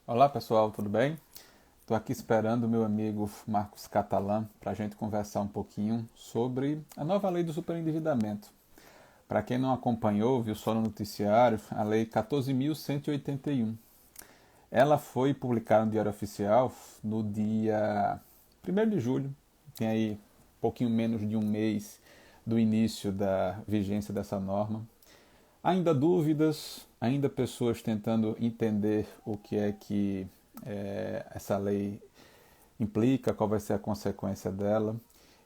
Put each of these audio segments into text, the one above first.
Olá pessoal, tudo bem? Estou aqui esperando o meu amigo Marcos Catalã para a gente conversar um pouquinho sobre a nova lei do superendividamento. Para quem não acompanhou, viu só no noticiário, a lei 14.181. Ela foi publicada no Diário Oficial no dia 1º de julho, tem aí um pouquinho menos de um mês do início da vigência dessa norma. Ainda dúvidas, ainda pessoas tentando entender o que é que essa lei implica, qual vai ser a consequência dela.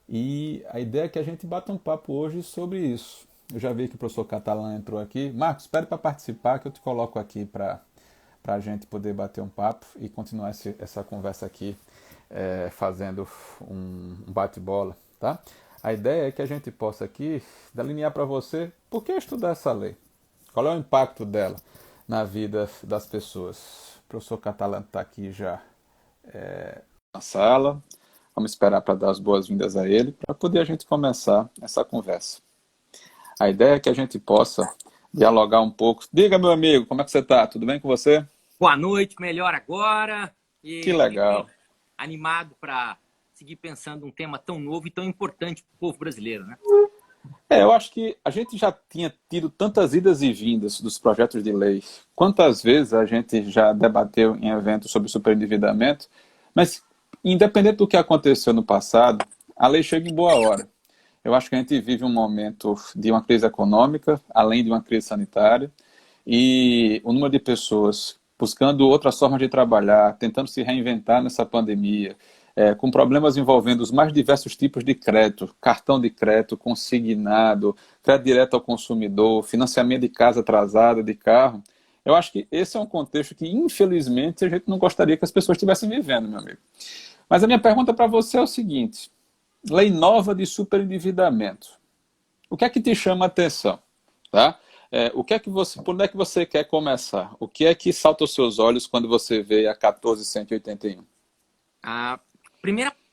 E a ideia é que a gente bata um papo hoje sobre isso. Eu já vi que o professor Catalã entrou aqui. Marcos, espere para participar que eu te coloco aqui para a gente poder bater um papo e continuar essa conversa aqui fazendo um bate-bola, tá? A ideia é que a gente possa aqui delinear para você por que estudar essa lei. Qual é o impacto dela na vida das pessoas? O professor Catalã está aqui já na sala. Vamos esperar para dar as boas-vindas a ele, para poder a gente começar essa conversa. A ideia é que a gente possa dialogar um pouco. Diga, meu amigo, como é que você está? Tudo bem com você? Boa noite, melhor agora. Que E legal. animado para seguir pensando um tema tão novo e tão importante para o povo brasileiro, né? Eu acho que a gente já tinha tido tantas idas e vindas dos projetos de lei. Quantas vezes a gente já debateu em eventos sobre superendividamento, mas independente do que aconteceu no passado, a lei chega em boa hora. Eu acho que a gente vive um momento de uma crise econômica, além de uma crise sanitária, e o número de pessoas buscando outras formas de trabalhar, tentando se reinventar nessa pandemia, com problemas envolvendo os mais diversos tipos de crédito, cartão de crédito, consignado, crédito direto ao consumidor, financiamento de casa atrasada, de carro. Eu acho que esse é um contexto que, infelizmente, a gente não gostaria que as pessoas estivessem vivendo, meu amigo. Mas a minha pergunta para você é o seguinte: lei nova de superendividamento. O que é que te chama a atenção? Tá? O que é que você, por onde é que você quer começar? O que é que salta aos seus olhos quando você vê a 14.181? A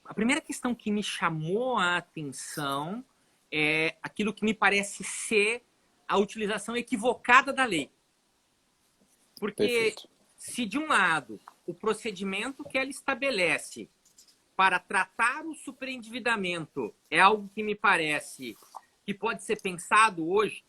a primeira questão que me chamou a atenção é aquilo que me parece ser a utilização equivocada da lei. Porque Perfeito. se de um lado o procedimento que ela estabelece para tratar o superendividamento é algo que me parece que pode ser pensado hoje,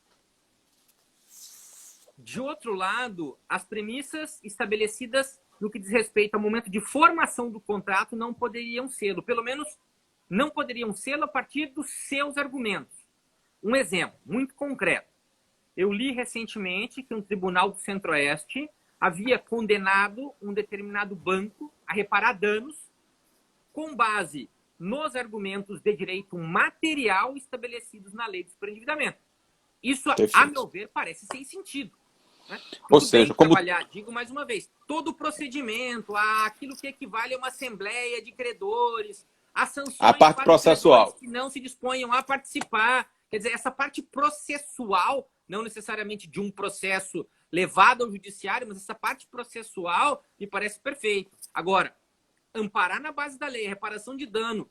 de outro lado, as premissas estabelecidas no que diz respeito ao momento de formação do contrato não poderiam ser, pelo menos não poderiam ser a partir dos seus argumentos. Um exemplo muito concreto. Eu li recentemente que um tribunal do Centro-Oeste havia condenado um determinado banco a reparar danos com base nos argumentos de direito material estabelecidos na lei de superendividamento. Isso, a Perfeito. meu ver, parece sem sentido. Né? Ou Tudo bem seja, como trabalhar, digo mais uma vez, todo o procedimento, aquilo que equivale a uma assembleia de credores, as a sanções parte para os credores processual. que não se disponham a participar. Quer dizer, essa parte processual, não necessariamente de um processo levado ao judiciário, mas essa parte processual me parece perfeito. Agora, amparar na base da lei a reparação de dano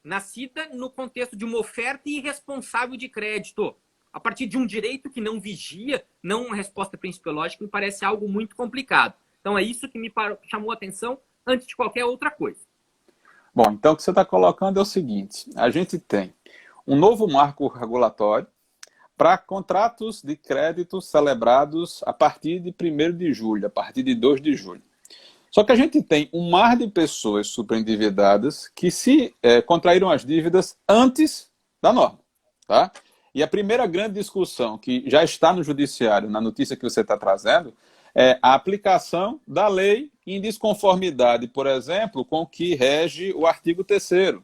nascida no contexto de uma oferta irresponsável de crédito, a partir de um direito que não vigia, não uma resposta principiológica, me parece algo muito complicado. Então é isso que me chamou a atenção antes de qualquer outra coisa. Bom, então o que você está colocando é o seguinte: a gente tem um novo marco regulatório para contratos de crédito celebrados a partir de 1º de julho, a partir de 2 de julho. Só que a gente tem um mar de pessoas superendividadas que se contraíram as dívidas antes da norma. Tá? E a primeira grande discussão que já está no judiciário, na notícia que você está trazendo, é a aplicação da lei em desconformidade, por exemplo, com o que rege o artigo 3º.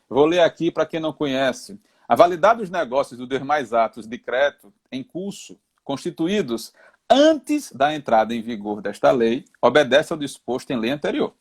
Vou ler aqui para quem não conhece. A validade dos negócios dos demais atos de crédito em curso, constituídos antes da entrada em vigor desta lei, obedece ao disposto em lei anterior.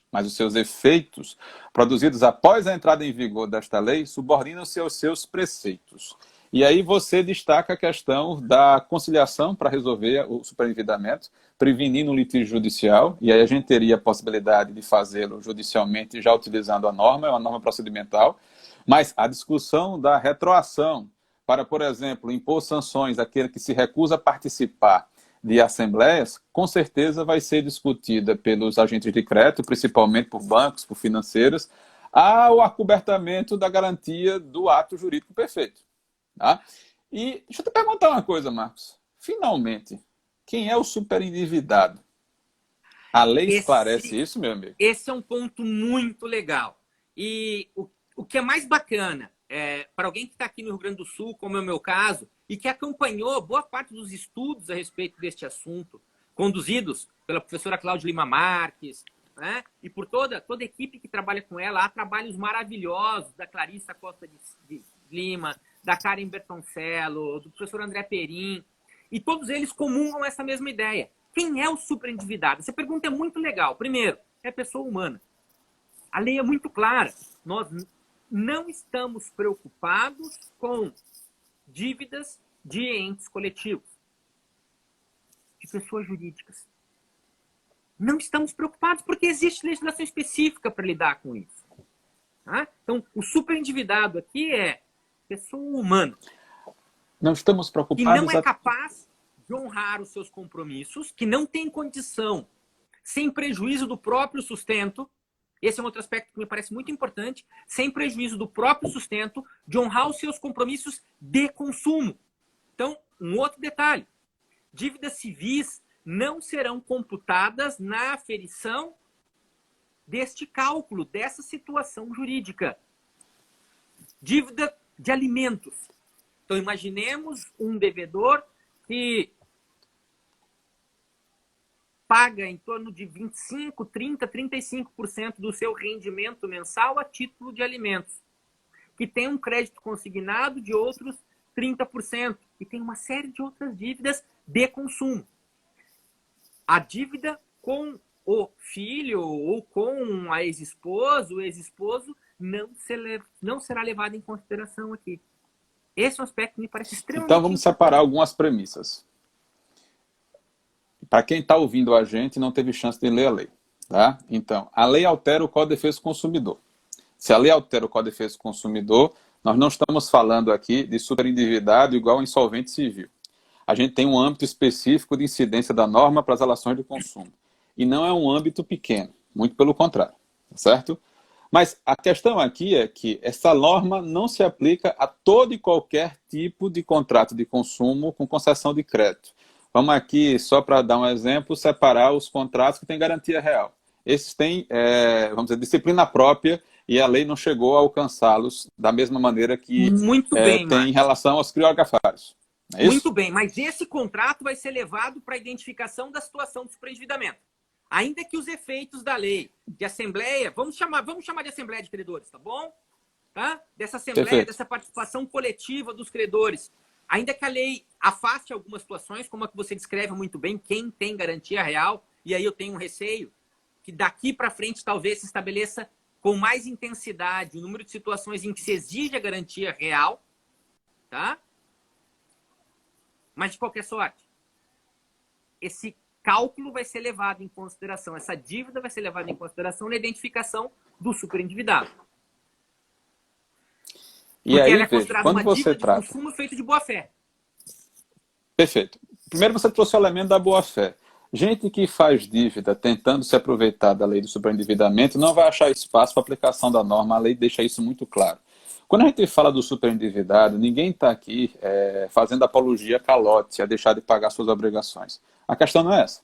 Mas os seus efeitos, produzidos após a entrada em vigor desta lei, subordinam-se aos seus preceitos. E aí você destaca a questão da conciliação para resolver o superendividamento, prevenindo o litígio judicial, e aí a gente teria a possibilidade de fazê-lo judicialmente já utilizando a norma, é uma norma procedimental, mas a discussão da retroação para, por exemplo, impor sanções àquele que se recusa a participar de assembleias, com certeza vai ser discutida pelos agentes de crédito, principalmente por bancos, por financeiras, ao acobertamento da garantia do ato jurídico perfeito. Tá? E deixa eu te perguntar uma coisa, Marcos. Finalmente, quem é o superendividado? A lei esclarece isso, meu amigo? Esse é um ponto muito legal. E o que é mais bacana, para alguém que está aqui no Rio Grande do Sul, como é o meu caso, e que acompanhou boa parte dos estudos a respeito deste assunto, conduzidos pela professora Cláudia Lima Marques, né? E por toda a equipe que trabalha com ela. Há trabalhos maravilhosos da Clarissa Costa de Lima, da Karen Bertoncello, do professor André Perim, e todos eles comungam essa mesma ideia. Quem é o superendividado? Essa pergunta é muito legal. Primeiro, é a pessoa humana. A lei é muito clara. Nós não estamos preocupados com dívidas de entes coletivos, de pessoas jurídicas. Não estamos preocupados porque existe legislação específica para lidar com isso. Tá? Então, o superendividado aqui é pessoa humana. Não estamos preocupados... Que não é capaz de honrar os seus compromissos, que não tem condição, sem prejuízo do próprio sustento. Esse é um outro aspecto que me parece muito importante, sem prejuízo do próprio sustento, de honrar os seus compromissos de consumo. Então, um outro detalhe. Dívidas civis não serão computadas na aferição deste cálculo, dessa situação jurídica. Dívida de alimentos. Então, imaginemos um devedor que paga em torno de 25%, 30%, 35% do seu rendimento mensal a título de alimentos, que tem um crédito consignado de outros 30%, e tem uma série de outras dívidas de consumo. A dívida com o filho ou com a ex-esposa, o ex-esposo, não será levado em consideração aqui. Esse é um aspecto que me parece extremamente Então vamos separar algumas premissas. Para quem está ouvindo a gente e não teve chance de ler a lei. Tá? Então, a lei altera o Código de Defesa do Consumidor. Se a lei altera o Código de Defesa do Consumidor, nós não estamos falando aqui de superendividado igual insolvente civil. A gente tem um âmbito específico de incidência da norma para as relações de consumo. E não é um âmbito pequeno, muito pelo contrário, certo? Mas a questão aqui é que essa norma não se aplica a todo e qualquer tipo de contrato de consumo com concessão de crédito. Vamos aqui, só para dar um exemplo, separar os contratos que têm garantia real. Esses têm, vamos dizer, disciplina própria e a lei não chegou a alcançá-los da mesma maneira que tem em relação aos criogafários. É isso? Muito bem, mas esse contrato vai ser levado para a identificação da situação de superendividamento. Ainda que os efeitos da lei de assembleia, vamos chamar de assembleia de credores, tá bom? Tá? Dessa assembleia, perfeito, dessa participação coletiva dos credores. Ainda que a lei afaste algumas situações, como a que você descreve muito bem, quem tem garantia real, e aí eu tenho um receio que daqui para frente talvez se estabeleça com mais intensidade o número de situações em que se exige a garantia real, tá? Mas de qualquer sorte, esse cálculo vai ser levado em consideração, essa dívida vai ser levada em consideração na identificação do superendividado. E aí, ela é considerada quando uma você dívida de trata... consumo feito de boa-fé. Perfeito. Primeiro você trouxe o elemento da boa-fé. Gente que faz dívida tentando se aproveitar da lei do superendividamento não vai achar espaço para aplicação da norma, a lei deixa isso muito claro. Quando a gente fala do superendividado, ninguém está aqui fazendo apologia calote, a deixar de pagar suas obrigações. A questão não é essa.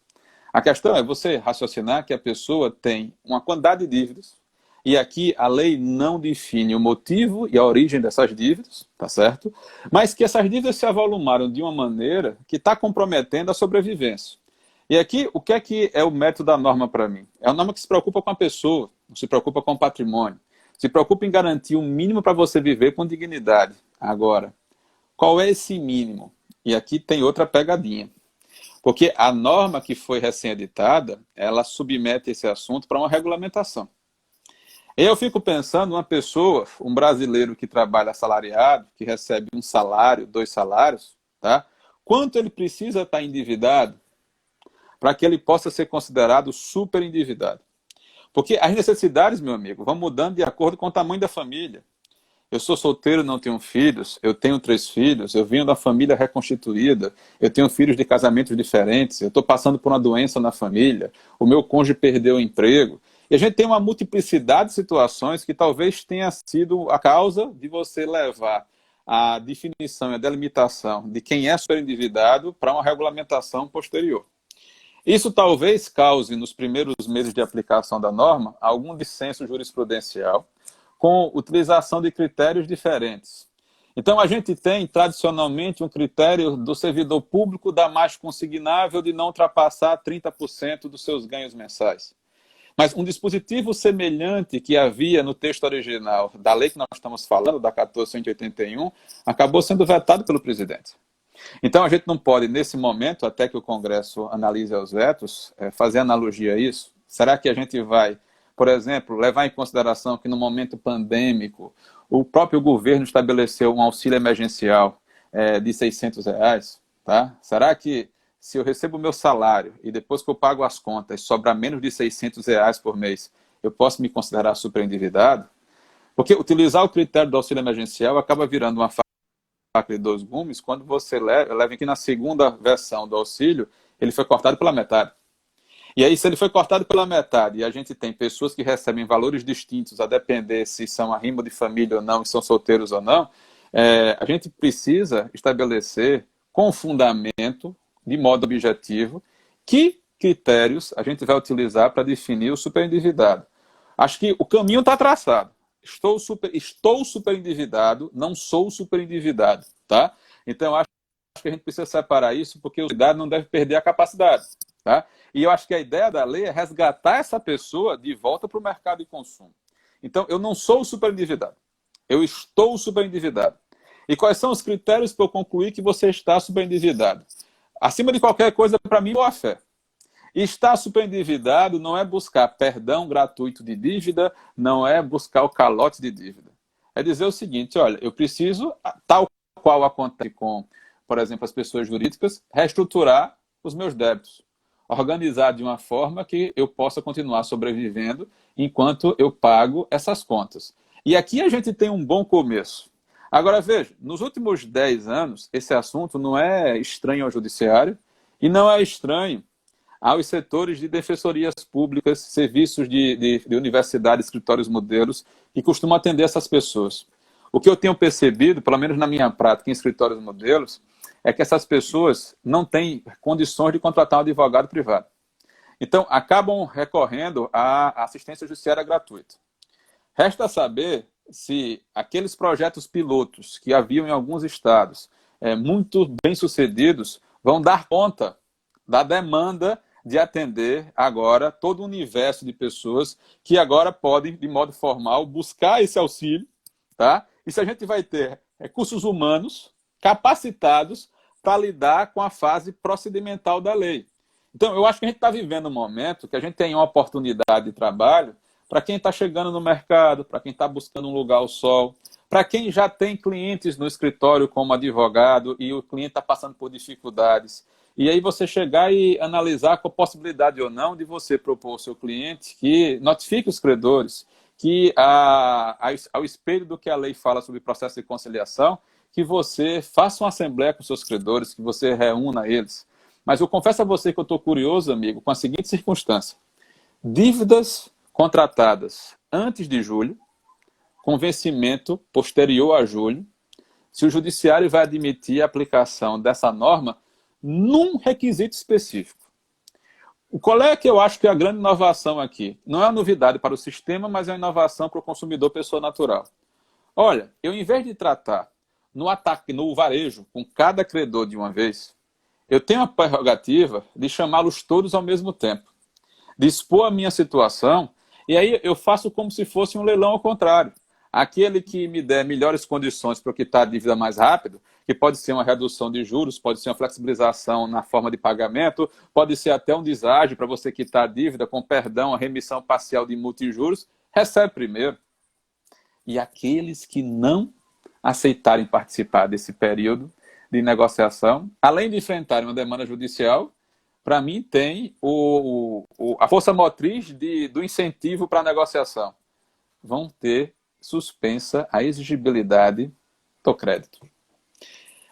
A questão é você raciocinar que a pessoa tem uma quantidade de dívidas, e aqui a lei não define o motivo e a origem dessas dívidas, tá certo? Mas que essas dívidas se avolumaram de uma maneira que está comprometendo a sobrevivência. E aqui, o que é o método da norma para mim? É uma norma que se preocupa com a pessoa, não se preocupa com o patrimônio. Se preocupa em garantir um mínimo para você viver com dignidade. Agora, qual é esse mínimo? E aqui tem outra pegadinha. Porque a norma que foi recém-editada, ela submete esse assunto para uma regulamentação. Eu fico pensando, uma pessoa, um brasileiro que trabalha assalariado, que recebe um salário, 2 salários, tá? Quanto ele precisa estar endividado para que ele possa ser considerado super endividado? Porque as necessidades, meu amigo, vão mudando de acordo com o tamanho da família. Eu sou solteiro, não tenho filhos, eu tenho 3 filhos, eu venho da família reconstituída, eu tenho filhos de casamentos diferentes, eu estou passando por uma doença na família, o meu cônjuge perdeu o emprego. E a gente tem uma multiplicidade de situações que talvez tenha sido a causa de você levar a definição e a delimitação de quem é superendividado para uma regulamentação posterior. Isso talvez cause, nos primeiros meses de aplicação da norma, algum dissenso jurisprudencial com utilização de critérios diferentes. Então, a gente tem, tradicionalmente, um critério do servidor público da mais consignável de não ultrapassar 30% dos seus ganhos mensais. Mas um dispositivo semelhante que havia no texto original da lei que nós estamos falando, da 14.181, acabou sendo vetado pelo presidente. Então, a gente não pode, nesse momento, até que o Congresso analise os vetos, fazer analogia a isso. Será que a gente vai, por exemplo, levar em consideração que no momento pandêmico o próprio governo estabeleceu um auxílio emergencial de R$ 600? Tá? Será que se eu recebo o meu salário e depois que eu pago as contas sobra menos de R$ 600 por mês, eu posso me considerar superendividado? Porque utilizar o critério do auxílio emergencial acaba virando uma faca de dois gumes quando você leva aqui na segunda versão do auxílio, ele foi cortado pela metade. E aí, se ele foi cortado pela metade e a gente tem pessoas que recebem valores distintos a depender se são arrimo de família ou não, se são solteiros ou não, a gente precisa estabelecer com fundamento, de modo objetivo, que critérios a gente vai utilizar para definir o superendividado. Acho que o caminho está traçado. Estou superendividado, não sou superendividado, tá? Então, acho que a gente precisa separar isso, porque o endividado não deve perder a capacidade, tá? E eu acho que a ideia da lei é resgatar essa pessoa de volta para o mercado de consumo. Então, eu não sou superendividado, eu estou superendividado. E quais são os critérios para eu concluir que você está superendividado? Acima de qualquer coisa, para mim, boa fé. E estar superendividado não é buscar perdão gratuito de dívida, não é buscar o calote de dívida. É dizer o seguinte, olha, eu preciso, tal qual acontece com, por exemplo, as pessoas jurídicas, reestruturar os meus débitos. Organizar de uma forma que eu possa continuar sobrevivendo enquanto eu pago essas contas. E aqui a gente tem um bom começo. Agora, veja, nos últimos 10 anos, esse assunto não é estranho ao judiciário e não é estranho aos setores de defensorias públicas, serviços de universidades, escritórios modelos, que costumam atender essas pessoas. O que eu tenho percebido, pelo menos na minha prática em escritórios modelos, é que essas pessoas não têm condições de contratar um advogado privado. Então, acabam recorrendo à assistência judiciária gratuita. Resta saber se aqueles projetos pilotos que haviam em alguns estados, muito bem-sucedidos, vão dar conta da demanda de atender agora todo o universo de pessoas que agora podem, de modo formal, buscar esse auxílio, tá? E se a gente vai ter recursos humanos capacitados para lidar com a fase procedimental da lei. Então, eu acho que a gente está vivendo um momento que a gente tem uma oportunidade de trabalho para quem está chegando no mercado, para quem está buscando um lugar ao sol, para quem já tem clientes no escritório como advogado e o cliente está passando por dificuldades. E aí você chegar e analisar com a possibilidade ou não de você propor ao seu cliente que notifique os credores, que ao espelho do que a lei fala sobre processo de conciliação, que você faça uma assembleia com seus credores, que você reúna eles. Mas eu confesso a você que eu estou curioso, amigo, com a seguinte circunstância. Dívidas contratadas antes de julho, com vencimento posterior a julho, se o judiciário vai admitir a aplicação dessa norma num requisito específico. Qual é que eu acho que é a grande inovação aqui? Não é uma novidade para o sistema, mas é uma inovação para o consumidor pessoa natural. Olha, eu em vez de tratar no ataque, no varejo, com cada credor de uma vez, eu tenho a prerrogativa de chamá-los todos ao mesmo tempo, de expor a minha situação, e aí eu faço como se fosse um leilão ao contrário. Aquele que me der melhores condições para quitar a dívida mais rápido, que pode ser uma redução de juros, pode ser uma flexibilização na forma de pagamento, pode ser até um deságio para você quitar a dívida com perdão, a remissão parcial de multa e juros, recebe primeiro. E aqueles que não aceitarem participar desse período de negociação, além de enfrentarem uma demanda judicial, para mim tem a força motriz do incentivo para a negociação. Vão ter suspensa a exigibilidade do crédito.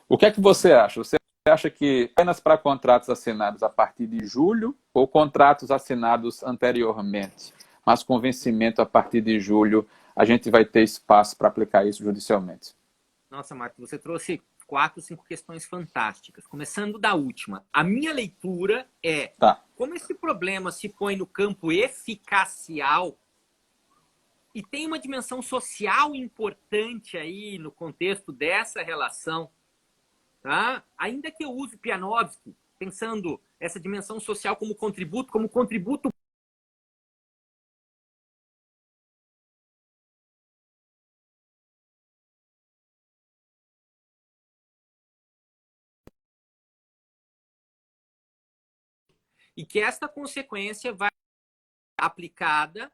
O que é que você acha? Você acha que apenas para contratos assinados a partir de julho ou contratos assinados anteriormente, mas com vencimento a partir de julho, a gente vai ter espaço para aplicar isso judicialmente? Nossa, Marco, você trouxe 4, 5 questões fantásticas. Começando da última. A minha leitura é, Tá. como esse problema se põe no campo eficacial e tem uma dimensão social importante aí no contexto dessa relação, tá? Ainda que eu use Pianovski, pensando essa dimensão social como contributo e que esta consequência vai ser aplicada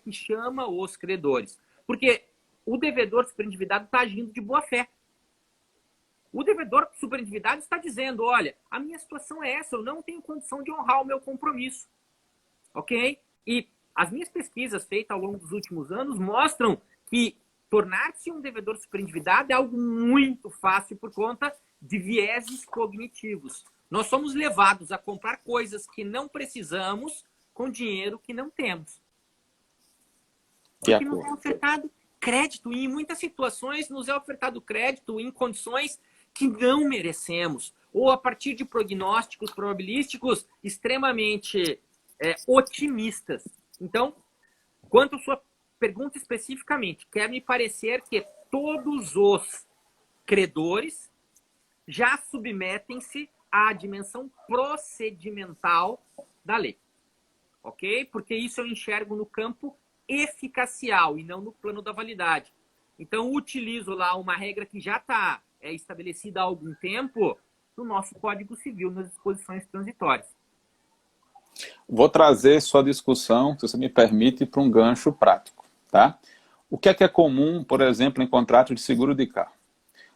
que chama os credores. Porque o devedor superendividado está agindo de boa fé. O devedor superendividado está dizendo, olha, a minha situação é essa, eu não tenho condição de honrar o meu compromisso. Ok? E as minhas pesquisas feitas ao longo dos últimos anos mostram que tornar-se um devedor superendividado é algo muito fácil por conta de vieses cognitivos. Nós somos levados a comprar coisas que não precisamos com dinheiro que não temos. Porque nos é ofertado crédito e em muitas situações nos é ofertado crédito em condições que não merecemos ou a partir de prognósticos probabilísticos extremamente otimistas. Então, quanto à sua pergunta especificamente, quer me parecer que todos os credores já submetem-se à dimensão procedimental da lei. Ok? Porque isso eu enxergo no campo eficacial e não no plano da validade. Então, utilizo lá uma regra que já está estabelecida há algum tempo no nosso Código Civil, nas disposições transitórias. Vou trazer sua discussão, se você me permite, para um gancho prático. Tá? O que é comum, por exemplo, em contrato de seguro de carro?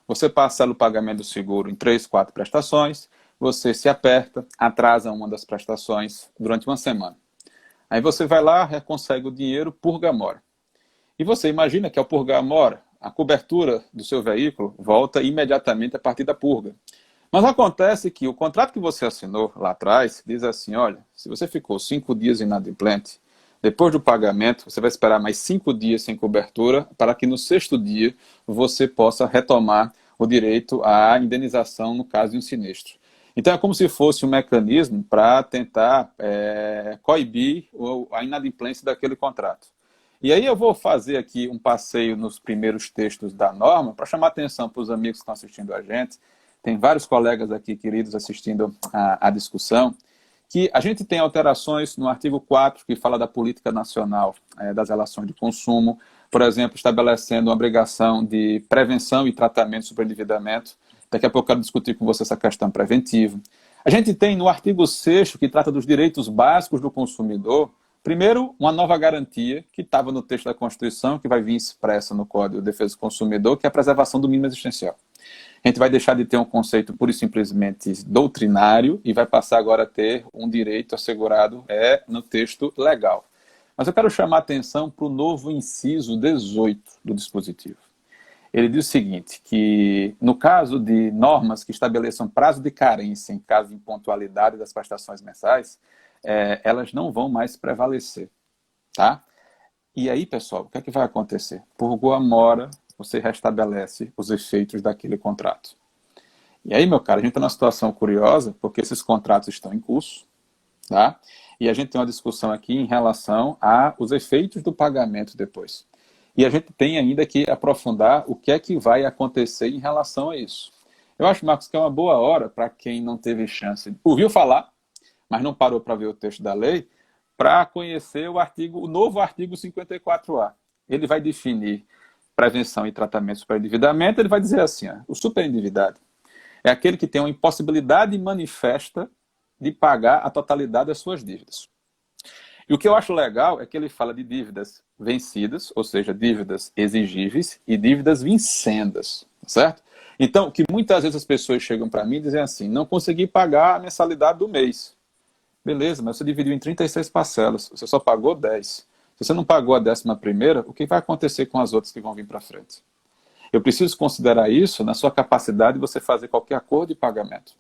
Você parcela o pagamento do seguro em 3, 4 prestações, você se aperta, atrasa uma das prestações durante uma semana. Aí você vai lá, consegue o dinheiro, purga a mora. E você imagina que ao purgar a mora, a cobertura do seu veículo volta imediatamente a partir da purga. Mas acontece que o contrato que você assinou lá atrás diz assim, olha, se você ficou 5 dias inadimplente, depois do pagamento, você vai esperar mais 5 dias sem cobertura para que no 6º dia você possa retomar o direito à indenização no caso de um sinistro. Então é como se fosse um mecanismo para tentar coibir a inadimplência daquele contrato. E aí eu vou fazer aqui um passeio nos primeiros textos da norma para chamar atenção para os amigos que estão assistindo a gente. Tem vários colegas aqui queridos assistindo a discussão, que a gente tem alterações no artigo 4, que fala da política nacional das relações de consumo, por exemplo, estabelecendo uma obrigação de prevenção e tratamento de superendividamento. Daqui a pouco eu quero discutir com você essa questão preventiva. A gente tem no artigo 6º, que trata dos direitos básicos do consumidor, primeiro, uma nova garantia que estava no texto da Constituição, que vai vir expressa no Código de Defesa do Consumidor, que é a preservação do mínimo existencial. A gente vai deixar de ter um conceito pura e simplesmente doutrinário e vai passar agora a ter um direito assegurado no texto legal. Mas eu quero chamar a atenção para o novo inciso 18 do dispositivo. Ele diz o seguinte, que no caso de normas que estabeleçam prazo de carência em caso de impontualidade das prestações mensais, elas não vão mais prevalecer. Tá? E aí, pessoal, o que é que vai acontecer? Purgou a mora, você restabelece os efeitos daquele contrato. E aí, meu cara, a gente está numa situação curiosa, porque esses contratos estão em curso, tá? E a gente tem uma discussão aqui em relação aos efeitos do pagamento depois. E a gente tem ainda que aprofundar o que é que vai acontecer em relação a isso. Eu acho, Marcos, que é uma boa hora para quem não teve chance, ouviu falar, mas não parou para ver o texto da lei, para conhecer o novo artigo 54A. Ele vai definir prevenção e tratamento do superendividamento. Ele vai dizer assim, o superendividado é aquele que tem uma impossibilidade manifesta de pagar a totalidade das suas dívidas. E o que eu acho legal é que ele fala de dívidas vencidas, ou seja, dívidas exigíveis e dívidas vincendas, certo? Então, que muitas vezes as pessoas chegam para mim e dizem assim, não consegui pagar a mensalidade do mês. Beleza, mas você dividiu em 36 parcelas, você só pagou 10. Se você não pagou a 11ª, o que vai acontecer com as outras que vão vir para frente? Eu preciso considerar isso na sua capacidade de você fazer qualquer acordo de pagamento.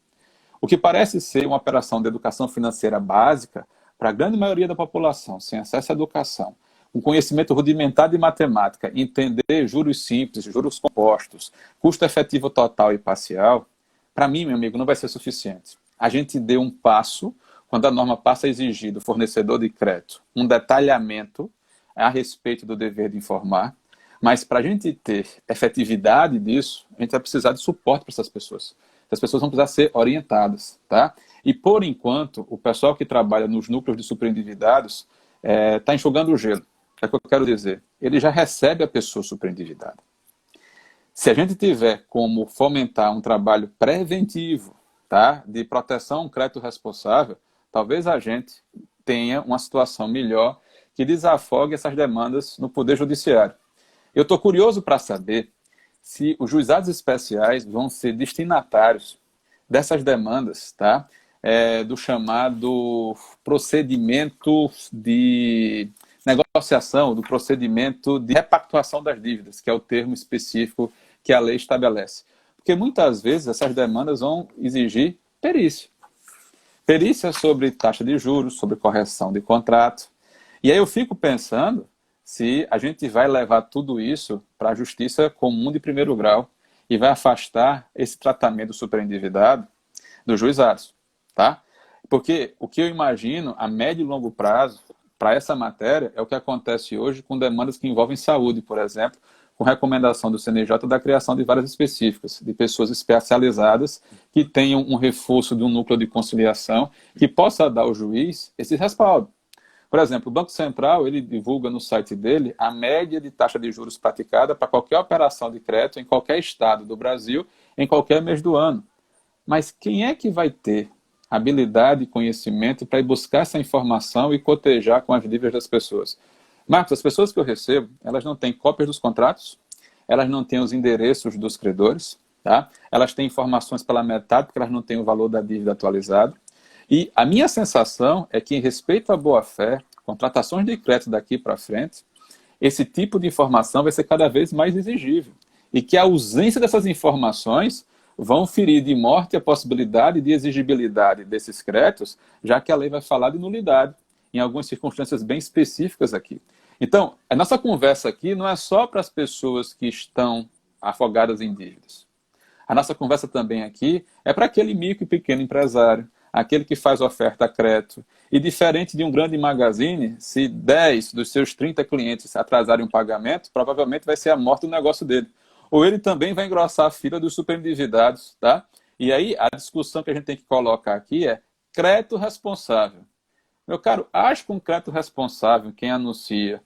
O que parece ser uma operação de educação financeira básica para a grande maioria da população, sem acesso à educação, um conhecimento rudimentar de matemática, entender juros simples, juros compostos, custo efetivo total e parcial, para mim, meu amigo, não vai ser suficiente. A gente deu um passo quando a norma passa a exigir do fornecedor de crédito um detalhamento a respeito do dever de informar, mas para a gente ter efetividade disso, a gente vai precisar de suporte para essas pessoas. As pessoas vão precisar ser orientadas, tá? E, por enquanto, o pessoal que trabalha nos núcleos de superendividados está enxugando o gelo. É o que eu quero dizer. Ele já recebe a pessoa superendividada. Se a gente tiver como fomentar um trabalho preventivo, tá, de proteção a um crédito responsável, talvez a gente tenha uma situação melhor que desafogue essas demandas no Poder Judiciário. Eu estou curioso para saber se os juizados especiais vão ser destinatários dessas demandas, tá? Do chamado procedimento de negociação, do procedimento de repactuação das dívidas, que é o termo específico que a lei estabelece. Porque muitas vezes essas demandas vão exigir perícia. Perícia sobre taxa de juros, sobre correção de contrato. E aí eu fico pensando se a gente vai levar tudo isso para a justiça comum de primeiro grau e vai afastar esse tratamento superendividado dos juizados, tá? Porque o que eu imagino a médio e longo prazo para essa matéria é o que acontece hoje com demandas que envolvem saúde, por exemplo, com recomendação do CNJ da criação de varas específicas, de pessoas especializadas que tenham um reforço de um núcleo de conciliação que possa dar ao juiz esse respaldo. Por exemplo, o Banco Central, ele divulga no site dele a média de taxa de juros praticada para qualquer operação de crédito em qualquer estado do Brasil, em qualquer mês do ano. Mas quem é que vai ter habilidade e conhecimento para ir buscar essa informação e cotejar com as dívidas das pessoas? Marcos, as pessoas que eu recebo, elas não têm cópias dos contratos, elas não têm os endereços dos credores, tá? Elas têm informações pela metade porque elas não têm o valor da dívida atualizado. E a minha sensação é que, em respeito à boa-fé, contratações de crédito daqui para frente, esse tipo de informação vai ser cada vez mais exigível. E que a ausência dessas informações vão ferir de morte a possibilidade de exigibilidade desses créditos, já que a lei vai falar de nulidade, em algumas circunstâncias bem específicas aqui. Então, a nossa conversa aqui não é só para as pessoas que estão afogadas em dívidas. A nossa conversa também aqui é para aquele micro e pequeno empresário, aquele que faz oferta a crédito. E diferente de um grande magazine, se 10 dos seus 30 clientes atrasarem um pagamento, provavelmente vai ser a morte do negócio dele. Ou ele também vai engrossar a fila dos superendividados, tá? E aí a discussão que a gente tem que colocar aqui é crédito responsável. Meu caro, acho que um crédito responsável, quem anuncia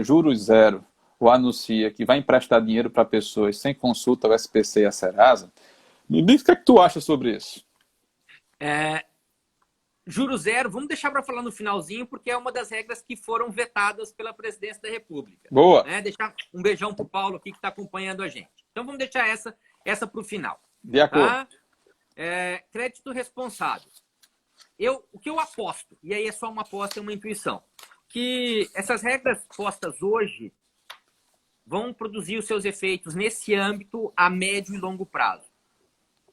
juros zero, ou anuncia que vai emprestar dinheiro para pessoas sem consulta ao SPC e à Serasa, me diz o que é que tu acha sobre isso? Juro zero, vamos deixar para falar no finalzinho, porque é uma das regras que foram vetadas pela Presidência da República. Boa. Deixar um beijão para o Paulo aqui que está acompanhando a gente. Então vamos deixar essa para o final. De acordo. Tá? Crédito responsável. O que eu aposto, e aí é só uma aposta, é uma intuição, que essas regras postas hoje vão produzir os seus efeitos nesse âmbito a médio e longo prazo.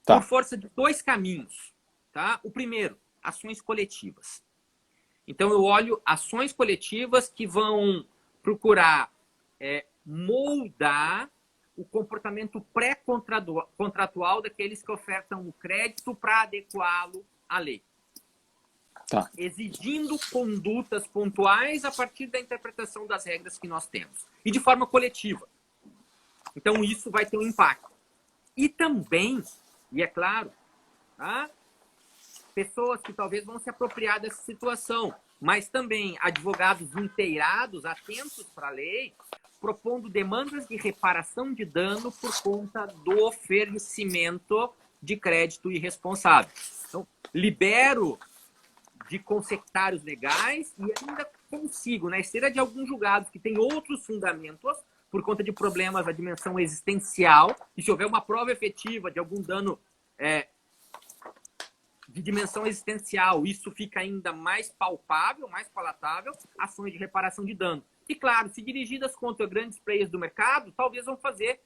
Tá. Por força de 2 caminhos. Tá? O primeiro, ações coletivas. Então, eu olho ações coletivas que vão procurar moldar o comportamento pré-contratual daqueles que ofertam o crédito para adequá-lo à lei. Tá. Exigindo condutas pontuais a partir da interpretação das regras que nós temos. E de forma coletiva. Então, isso vai ter um impacto. E também, e é claro, tá? Pessoas que talvez vão se apropriar dessa situação, mas também advogados inteirados, atentos para a lei, propondo demandas de reparação de dano por conta do oferecimento de crédito irresponsável. Então, libero de consectários legais e ainda consigo, na esteira de alguns julgados que têm outros fundamentos, por conta de problemas da dimensão existencial, e se houver uma prova efetiva de algum dano de dimensão existencial, isso fica ainda mais palpável, mais palatável, ações de reparação de dano. E claro, se dirigidas contra grandes players do mercado, talvez vão fazer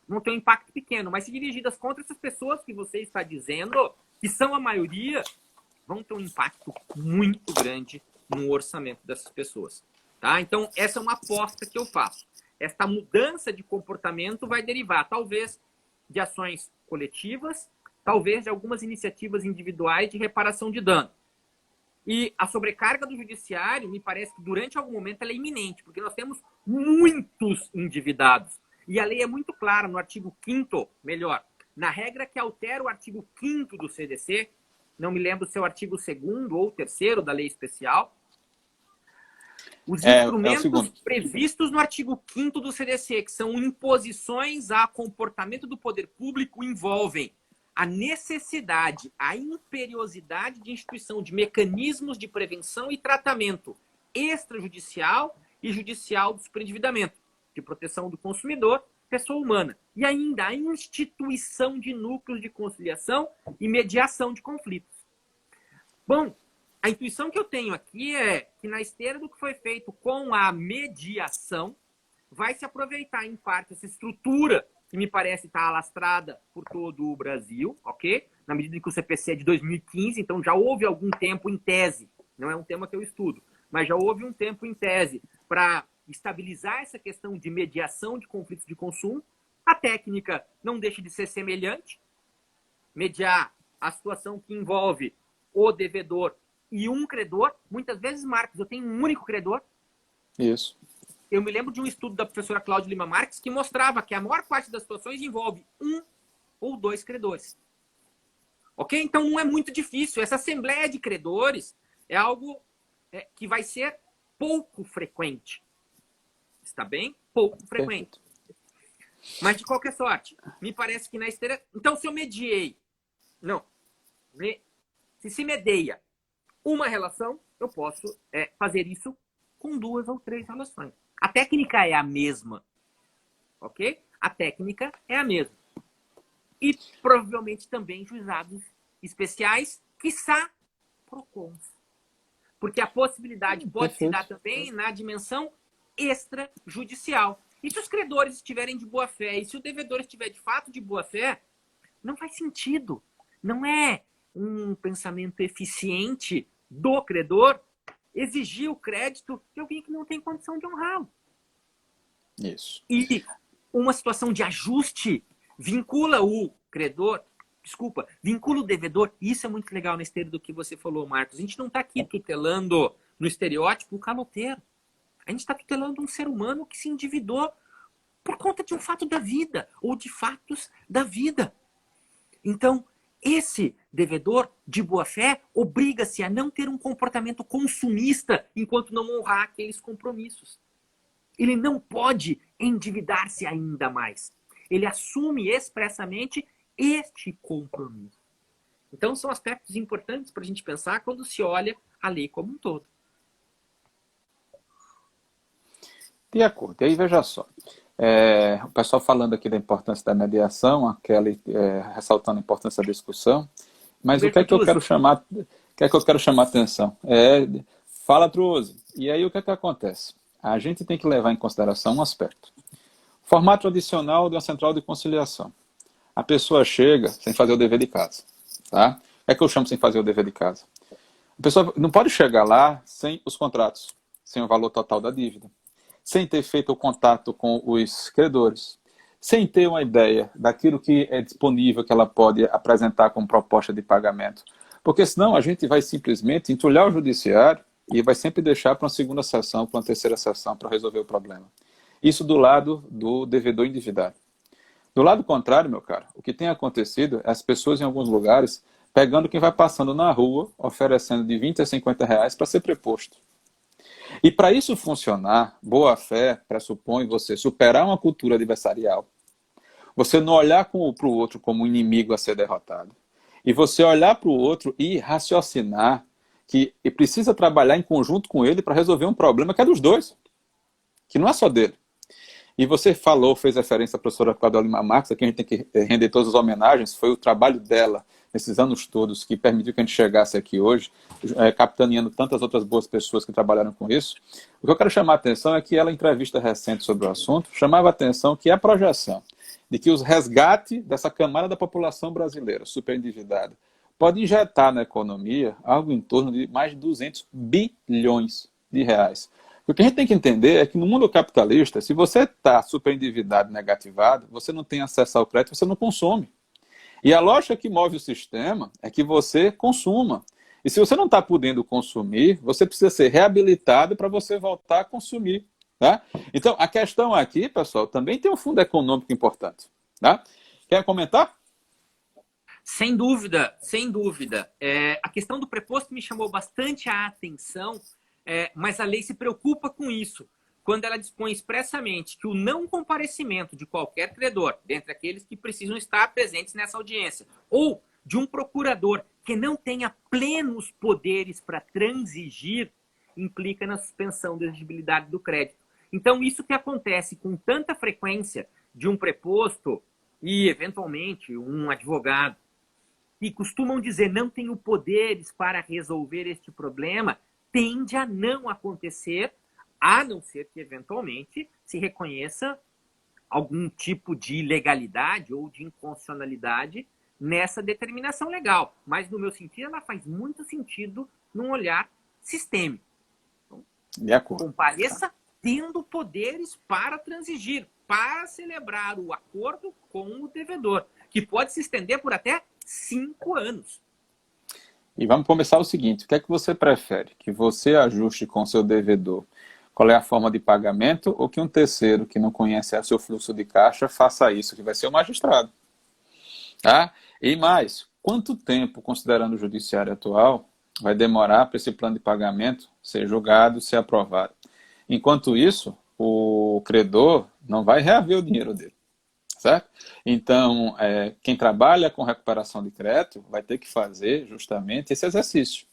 vão ter um impacto pequeno, mas se dirigidas contra essas pessoas que você está dizendo, que são a maioria, vão ter um impacto muito grande no orçamento dessas pessoas. Tá? Então, essa é uma aposta que eu faço. Esta mudança de comportamento vai derivar, talvez, de ações coletivas, talvez de algumas iniciativas individuais de reparação de dano. E a sobrecarga do judiciário, me parece que durante algum momento ela é iminente, porque nós temos muitos endividados. E a lei é muito clara no artigo 5º, melhor, na regra que altera o artigo 5º do CDC, não me lembro se é o artigo 2º ou 3º da lei especial, os instrumentos previstos no artigo 5º do CDC, que são imposições a comportamento do poder público, envolvem a necessidade, a imperiosidade de instituição de mecanismos de prevenção e tratamento extrajudicial e judicial do superendividamento, de proteção do consumidor, pessoa humana. E ainda a instituição de núcleos de conciliação e mediação de conflitos. Bom, a intuição que eu tenho aqui é que na esteira do que foi feito com a mediação, vai se aproveitar em parte essa estrutura que me parece estar alastrada por todo o Brasil, ok? Na medida em que o CPC é de 2015, então já houve algum tempo em tese, não é um tema que eu estudo, mas já houve um tempo em tese para estabilizar essa questão de mediação de conflitos de consumo. A técnica não deixa de ser semelhante, mediar a situação que envolve o devedor e um credor. Muitas vezes, Marcos, eu tenho um único credor. Isso. Eu me lembro de um estudo da professora Cláudia Lima Marques que mostrava que a maior parte das situações envolve um ou dois credores. Ok? Então não é muito difícil. Essa assembleia de credores é algo que vai ser pouco frequente. Está bem? Pouco frequente. Mas de qualquer sorte, me parece que na esteira... Então, se eu mediei... Não. Se medeia uma relação, eu posso fazer isso com 2 ou 3 relações. A técnica é a mesma. Ok? A técnica é a mesma. E provavelmente também juizados especiais, quiçá PROCONs. Porque a possibilidade pode se dar também na dimensão extrajudicial. E se os credores estiverem de boa fé, e se o devedor estiver de fato de boa fé, não faz sentido. Não é um pensamento eficiente do credor exigir o crédito de alguém que não tem condição de honrá-lo. Isso. E uma situação de ajuste vincula o credor, vincula o devedor. Isso é muito legal na esteira do que você falou, Marcos. A gente não está aqui tutelando no estereótipo o caloteiro. A gente está tutelando um ser humano que se endividou por conta de um fato da vida ou de fatos da vida. Então, esse devedor de boa-fé obriga-se a não ter um comportamento consumista enquanto não honrar aqueles compromissos. Ele não pode endividar-se ainda mais. Ele assume expressamente este compromisso. Então, são aspectos importantes para a gente pensar quando se olha a lei como um todo. De acordo. E aí, veja só. O pessoal falando aqui da importância da mediação, a Kelly ressaltando a importância da discussão, mas o que é que eu quero chamar, a atenção? Fala, Truze. E aí o que é que acontece? A gente tem que levar em consideração um aspecto. Formato tradicional de uma central de conciliação. A pessoa chega sem fazer o dever de casa. Tá? O que é que eu chamo sem fazer o dever de casa? A pessoa não pode chegar lá sem os contratos, sem o valor total da dívida, sem ter feito o contato com os credores, sem ter uma ideia daquilo que é disponível que ela pode apresentar como proposta de pagamento. Porque senão a gente vai simplesmente entulhar o judiciário e vai sempre deixar para uma segunda sessão, para uma terceira sessão, para resolver o problema. Isso do lado do devedor endividado. Do lado contrário, meu caro, o que tem acontecido é as pessoas em alguns lugares pegando quem vai passando na rua, oferecendo de 20 a 50 reais para ser preposto. E para isso funcionar, boa-fé pressupõe você superar uma cultura adversarial, você não olhar para o outro como um inimigo a ser derrotado, e você olhar para o outro e raciocinar que precisa trabalhar em conjunto com ele para resolver um problema que é dos dois, que não é só dele. E você falou, fez referência à professora Cláudia Lima Marques, a quem a gente tem que render todas as homenagens, foi o trabalho dela nesses anos todos que permitiu que a gente chegasse aqui hoje, capitaneando tantas outras boas pessoas que trabalharam com isso. O que eu quero chamar a atenção é que ela, em entrevista recente sobre o assunto, chamava a atenção que a projeção de que os resgates dessa camada da população brasileira superendividada pode injetar na economia algo em torno de mais de 200 bilhões de reais. O que a gente tem que entender é que no mundo capitalista, se você está superendividado e negativado, você não tem acesso ao crédito, você não consome. E a lógica que move o sistema é que você consuma. E se você não está podendo consumir, você precisa ser reabilitado para você voltar a consumir. Tá? Então, a questão aqui, pessoal, também tem um fundo econômico importante. Tá? Quer comentar? Sem dúvida, sem dúvida. A questão do preposto me chamou bastante a atenção, mas a lei se preocupa com isso, quando ela dispõe expressamente que o não comparecimento de qualquer credor, dentre aqueles que precisam estar presentes nessa audiência, ou de um procurador que não tenha plenos poderes para transigir, implica na suspensão da exigibilidade do crédito. Então, isso que acontece com tanta frequência de um preposto e, eventualmente, um advogado, e costumam dizer não tenho poderes para resolver este problema, tende a não acontecer, a não ser que, eventualmente, se reconheça algum tipo de ilegalidade ou de inconstitucionalidade nessa determinação legal. Mas, no meu sentido, ela faz muito sentido num olhar sistêmico. Então, de acordo. Compareça tendo poderes para transigir, para celebrar o acordo com o devedor, que pode se estender por até 5 anos. E vamos começar o seguinte, o que é que você prefere? Que você ajuste com seu devedor qual é a forma de pagamento ou que um terceiro que não conhece o seu fluxo de caixa faça isso, que vai ser o magistrado. Tá? E mais, quanto tempo, considerando o judiciário atual, vai demorar para esse plano de pagamento ser julgado, ser aprovado? Enquanto isso, o credor não vai reaver o dinheiro dele. Certo? Então, quem trabalha com recuperação de crédito vai ter que fazer justamente esse exercício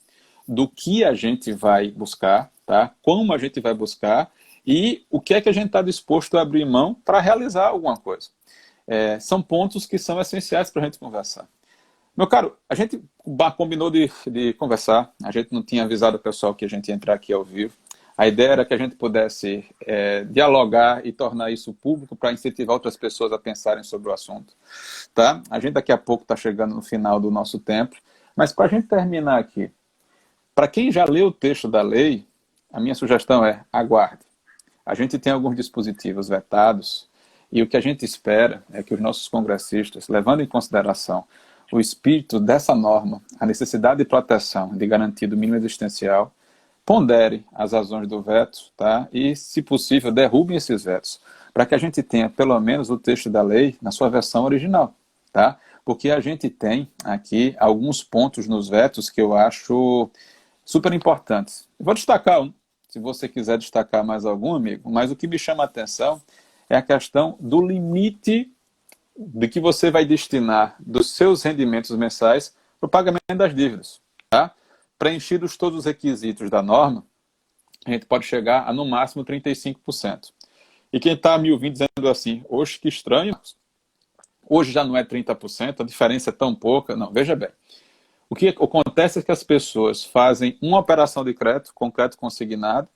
do que a gente vai buscar, tá? Como a gente vai buscar e o que é que a gente está disposto a abrir mão para realizar alguma coisa. São pontos que são essenciais para a gente conversar. Meu caro, a gente combinou de conversar, a gente não tinha avisado o pessoal que a gente ia entrar aqui ao vivo. A ideia era que a gente pudesse dialogar e tornar isso público para incentivar outras pessoas a pensarem sobre o assunto. Tá? A gente daqui a pouco está chegando no final do nosso tempo, mas para a gente terminar aqui, para quem já leu o texto da lei, a minha sugestão é aguarde. A gente tem alguns dispositivos vetados e o que a gente espera é que os nossos congressistas, levando em consideração o espírito dessa norma, a necessidade de proteção, de garantia do mínimo existencial, pondere as razões do veto, tá? E, se possível, derrubem esses vetos, para que a gente tenha, pelo menos, o texto da lei na sua versão original, tá? Porque a gente tem aqui alguns pontos nos vetos que eu acho super importantes. Vou destacar um, se você quiser destacar mais algum, amigo, mas o que me chama a atenção é a questão do limite de que você vai destinar dos seus rendimentos mensais para o pagamento das dívidas, tá? Preenchidos todos os requisitos da norma, a gente pode chegar a, no máximo, 35%. E quem está me ouvindo dizendo assim, oxe, que estranho, hoje já não é 30%, a diferença é tão pouca. Não, veja bem. O que acontece é que as pessoas fazem uma operação de crédito, com crédito consignado,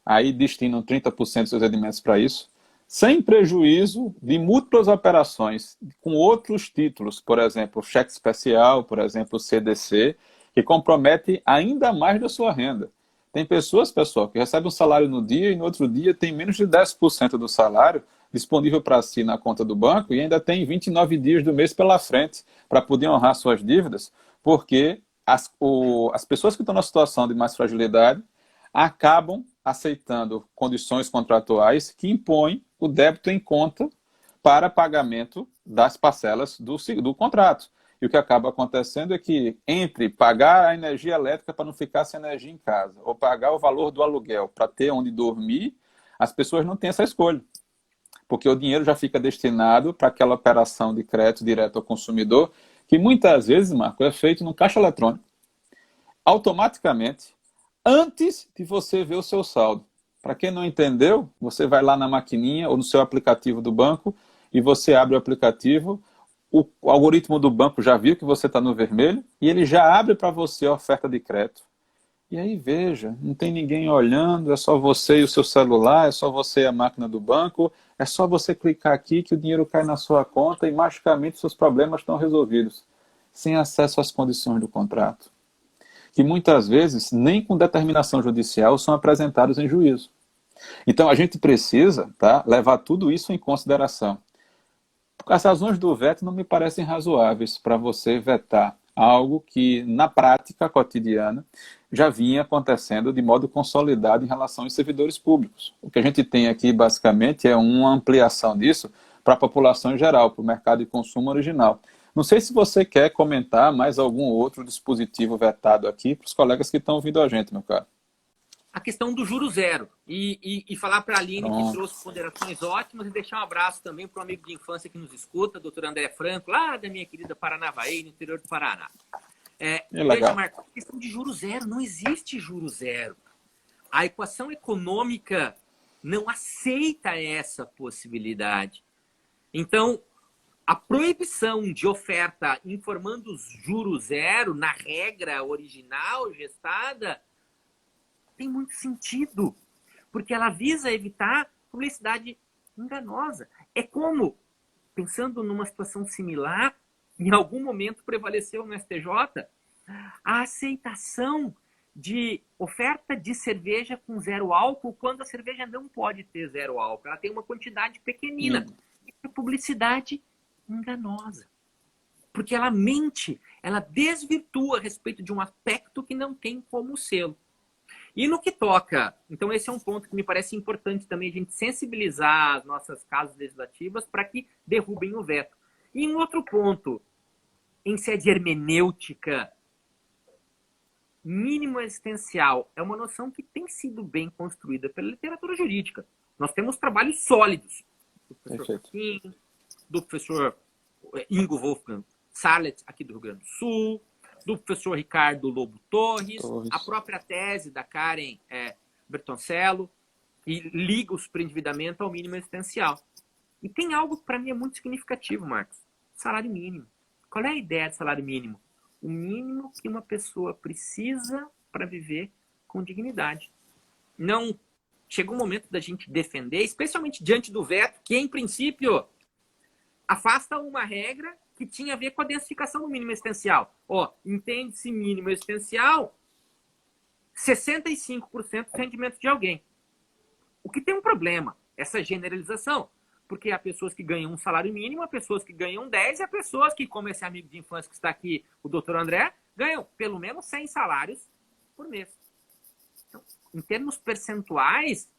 aí destinam 30% dos seus rendimentos para isso, sem prejuízo de múltiplas operações com outros títulos, por exemplo, cheque especial, por exemplo, CDC, que compromete ainda mais da sua renda. Tem pessoas, pessoal, que recebem um salário no dia e no outro dia tem menos de 10% do salário disponível para si na conta do banco e ainda tem 29 dias do mês pela frente para poder honrar suas dívidas, porque as pessoas que estão na situação de mais fragilidade acabam aceitando condições contratuais que impõem o débito em conta para pagamento das parcelas do contrato. E o que acaba acontecendo é que, entre pagar a energia elétrica para não ficar sem energia em casa, ou pagar o valor do aluguel para ter onde dormir, as pessoas não têm essa escolha. Porque o dinheiro já fica destinado para aquela operação de crédito direto ao consumidor, que muitas vezes, Marco, é feito no caixa eletrônico. Automaticamente, antes de você ver o seu saldo, Para quem não entendeu, você vai lá na maquininha ou no seu aplicativo do banco e você abre o aplicativo, o algoritmo do banco já viu que você está no vermelho e ele já abre para você a oferta de crédito. E aí veja, não tem ninguém olhando, é só você e o seu celular, é só você e a máquina do banco, é só você clicar aqui que o dinheiro cai na sua conta e magicamente seus problemas estão resolvidos, sem acesso às condições do contrato, que muitas vezes nem com determinação judicial são apresentados em juízo. Então a gente precisa, tá, levar tudo isso em consideração. As razões do veto não me parecem razoáveis para você vetar algo que, na prática cotidiana, já vinha acontecendo de modo consolidado em relação aos servidores públicos. O que a gente tem aqui, basicamente, é uma ampliação disso para a população em geral, para o mercado de consumo original. Não sei se você quer comentar mais algum outro dispositivo vetado aqui para os colegas que estão ouvindo a gente, meu caro. A questão do juro zero. E falar para a Aline, que trouxe ponderações ótimas, e deixar um abraço também para um amigo de infância que nos escuta, doutor André Franco, lá da minha querida Paranavaí, no interior do Paraná. Veja, Marcos, a questão de juro zero, não existe juro zero. A equação econômica não aceita essa possibilidade. Então, a proibição de oferta informando juro zero na regra original gestada tem muito sentido, porque ela visa evitar publicidade enganosa. É como, pensando numa situação similar, em algum momento prevaleceu no STJ a aceitação de oferta de cerveja com zero álcool quando a cerveja não pode ter zero álcool. Ela tem uma quantidade pequenina. É publicidade enganosa. Porque ela mente, ela desvirtua a respeito de um aspecto que não tem como selo. E no que toca, então esse é um ponto que me parece importante também a gente sensibilizar as nossas casas legislativas para que derrubem o veto. E um outro ponto, em sede hermenêutica, mínimo existencial é uma noção que tem sido bem construída pela literatura jurídica. Nós temos trabalhos sólidos do professor Kim, do professor Ingo Wolfgang Sarlet, aqui do Rio Grande do Sul, do professor Ricardo Lobo Torres, a própria tese da Karen Bertoncello, e liga o superendividamento ao mínimo existencial. E tem algo que para mim é muito significativo, Marcos. Salário mínimo. Qual é a ideia de salário mínimo? O mínimo que uma pessoa precisa para viver com dignidade. Não chegou o momento da gente defender, especialmente diante do veto, que em princípio afasta uma regra que tinha a ver com a densificação do mínimo existencial. Entende-se mínimo existencial 65% do rendimento de alguém. O que tem um problema, essa generalização. Porque há pessoas que ganham um salário mínimo, há pessoas que ganham 10, e há pessoas que, como esse amigo de infância que está aqui, o doutor André, ganham pelo menos 100 salários por mês. Então, em termos percentuais,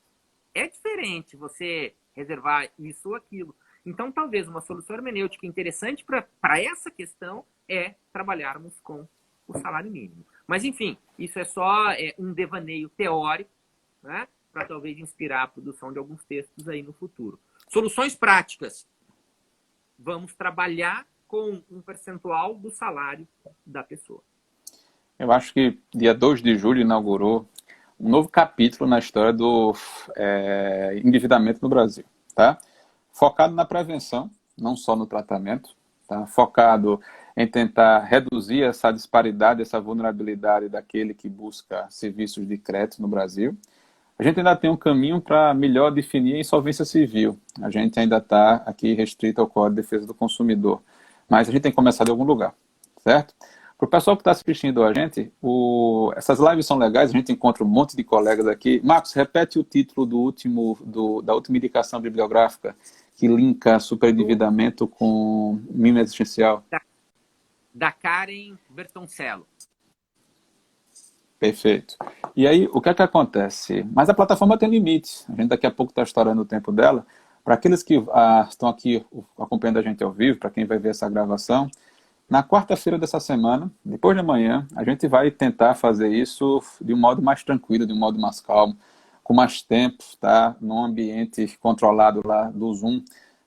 é diferente você reservar isso ou aquilo. Então, talvez uma solução hermenêutica interessante para essa questão é trabalharmos com o salário mínimo. Mas, enfim, isso é só um devaneio teórico, né, para talvez inspirar a produção de alguns textos aí no futuro. Soluções práticas. Vamos trabalhar com um percentual do salário da pessoa. Eu acho que dia 2 de julho inaugurou um novo capítulo na história do endividamento no Brasil, tá? Focado na prevenção, não só no tratamento, tá? Focado em tentar reduzir essa disparidade, essa vulnerabilidade daquele que busca serviços de crédito no Brasil. A gente ainda tem um caminho para melhor definir a insolvência civil. A gente ainda está aqui restrito ao Código de Defesa do Consumidor. Mas a gente tem que começar de algum lugar, certo? Para o pessoal que está assistindo a gente, essas lives são legais, a gente encontra um monte de colegas aqui. Marcos, repete o título da última indicação bibliográfica que linka superendividamento com mínimo existencial. Da Karen Bertoncello. Perfeito. E aí, o que é que acontece? Mas a plataforma tem limites. A gente daqui a pouco está estourando o tempo dela. Para aqueles que estão aqui acompanhando a gente ao vivo, para quem vai ver essa gravação, na quarta-feira dessa semana, depois de amanhã, a gente vai tentar fazer isso de um modo mais tranquilo, de um modo mais calmo, com mais tempo, tá? Num ambiente controlado lá do Zoom.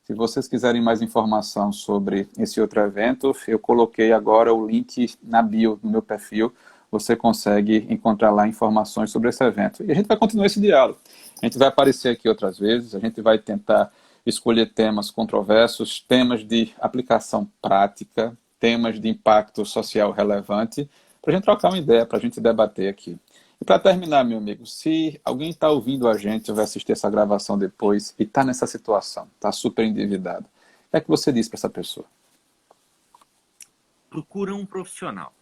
Se vocês quiserem mais informação sobre esse outro evento, eu coloquei agora o link na bio do meu perfil. Você consegue encontrar lá informações sobre esse evento. E a gente vai continuar esse diálogo. A gente vai aparecer aqui outras vezes, a gente vai tentar escolher temas controversos, temas de aplicação prática, temas de impacto social relevante, para a gente trocar uma ideia, para a gente debater aqui. E para terminar, meu amigo, se alguém está ouvindo a gente ou vai assistir essa gravação depois e está nessa situação, está super endividado, o que é que você diz para essa pessoa? Procura um profissional.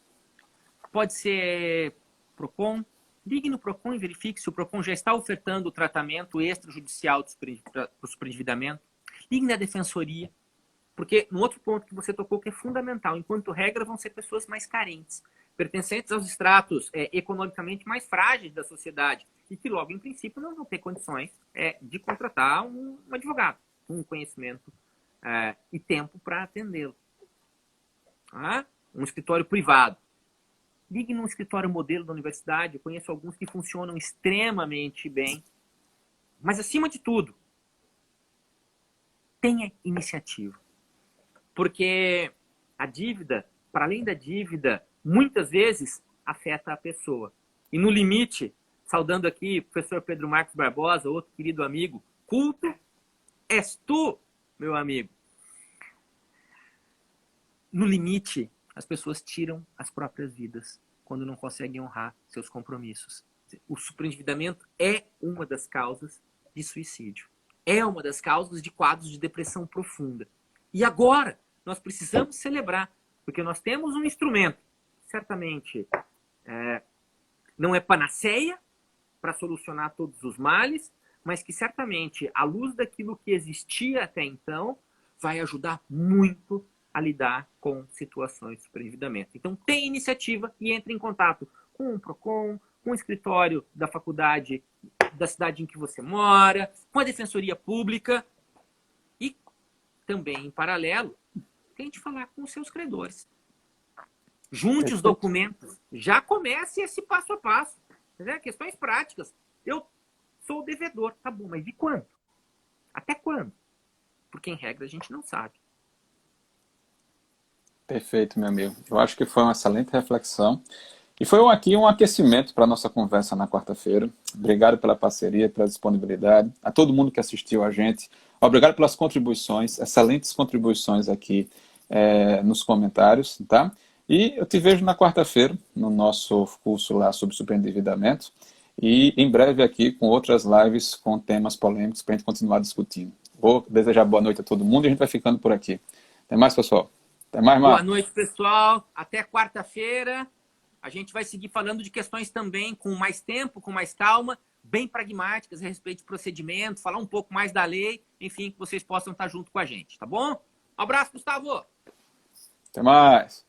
Pode ser PROCON. Ligue no PROCON e verifique se o PROCON já está ofertando o tratamento extrajudicial para o superendividamento. Ligue na defensoria, porque no outro ponto que você tocou que é fundamental, enquanto regra vão ser pessoas mais carentes, pertencentes aos estratos economicamente mais frágeis da sociedade e que logo, em princípio, não vão ter condições de contratar um advogado com conhecimento e tempo para atendê-lo. Um escritório privado. Ligue num escritório modelo da universidade, eu conheço alguns que funcionam extremamente bem. Mas, acima de tudo, tenha iniciativa. Porque a dívida, para além da dívida, muitas vezes afeta a pessoa. E no limite, saudando aqui o professor Pedro Marcos Barbosa, outro querido amigo, culto és tu, meu amigo. No limite, as pessoas tiram as próprias vidas quando não conseguem honrar seus compromissos. O superendividamento é uma das causas de suicídio. É uma das causas de quadros de depressão profunda. E agora, nós precisamos celebrar, porque nós temos um instrumento, certamente não é panaceia para solucionar todos os males, mas que certamente, à luz daquilo que existia até então, vai ajudar muito a lidar com situações de superendividamento. Então, tenha iniciativa e entre em contato com o PROCON, com o escritório da faculdade da cidade em que você mora, com a Defensoria Pública e também, em paralelo, tente falar com os seus credores. Junte os documentos. Já comece esse passo a passo. Questões práticas. Eu sou o devedor. Tá bom, mas de quando? Até quando? Porque, em regra, a gente não sabe. Perfeito, meu amigo. Eu acho que foi uma excelente reflexão. E foi aqui um aquecimento para a nossa conversa na quarta-feira. Obrigado pela parceria, pela disponibilidade. A todo mundo que assistiu a gente. Obrigado pelas contribuições, excelentes contribuições aqui nos comentários, tá? E eu te vejo na quarta-feira, no nosso curso lá sobre superendividamento. E em breve aqui com outras lives com temas polêmicos para a gente continuar discutindo. Vou desejar boa noite a todo mundo e a gente vai ficando por aqui. Até mais, pessoal. Até mais, Marcos. Boa noite, pessoal. Até quarta-feira. A gente vai seguir falando de questões também com mais tempo, com mais calma, bem pragmáticas a respeito de procedimento, falar um pouco mais da lei, enfim, que vocês possam estar junto com a gente, tá bom? Um abraço, Gustavo. Até mais.